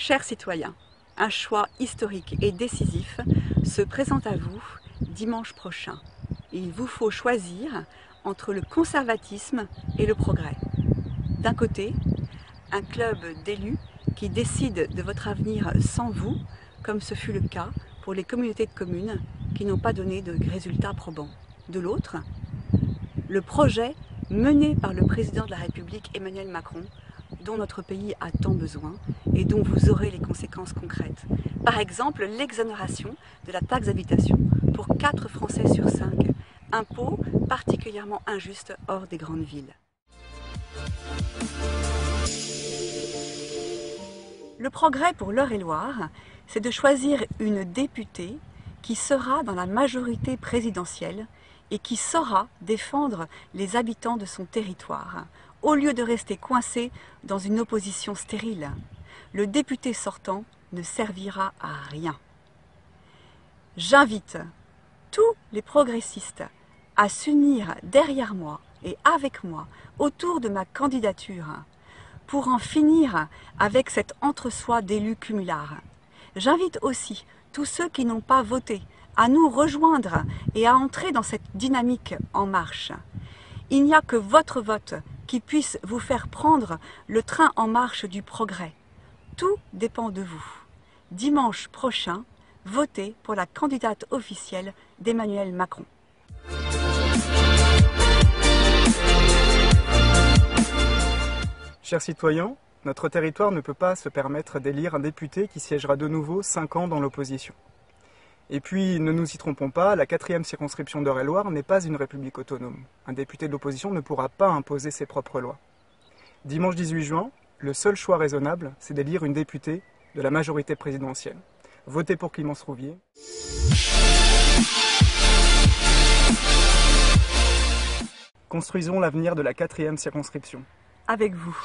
Chers citoyens, un choix historique et décisif se présente à vous dimanche prochain. Il vous faut choisir entre le conservatisme et le progrès. D'un côté, un club d'élus qui décide de votre avenir sans vous, comme ce fut le cas pour les communautés de communes qui n'ont pas donné de résultats probants. De l'autre, le projet mené par le président de la République Emmanuel Macron, dont notre pays a tant besoin et dont vous aurez les conséquences concrètes. Par exemple, l'exonération de la taxe d'habitation pour 4 Français sur 5, impôt particulièrement injuste hors des grandes villes. Le progrès pour l'Eure-et-Loir, c'est de choisir une députée qui sera dans la majorité présidentielle et qui saura défendre les habitants de son territoire, au lieu de rester coincé dans une opposition stérile. Le député sortant ne servira à rien. J'invite tous les progressistes à s'unir derrière moi et avec moi autour de ma candidature pour en finir avec cet entre-soi d'élus cumulards. J'invite aussi tous ceux qui n'ont pas voté à nous rejoindre et à entrer dans cette dynamique en marche. Il n'y a que votre vote qui puisse vous faire prendre le train en marche du progrès. Tout dépend de vous. Dimanche prochain, votez pour la candidate officielle d'Emmanuel Macron. Chers citoyens, notre territoire ne peut pas se permettre d'élire un député qui siégera de nouveau 5 ans dans l'opposition. Et puis, ne nous y trompons pas, la 4e circonscription d'Eure-et-Loir n'est pas une république autonome. Un député de l'opposition ne pourra pas imposer ses propres lois. Dimanche 18 juin, le seul choix raisonnable, c'est d'élire une députée de la majorité présidentielle. Votez pour Clémence Rouvier. Construisons l'avenir de la 4e circonscription. Avec vous.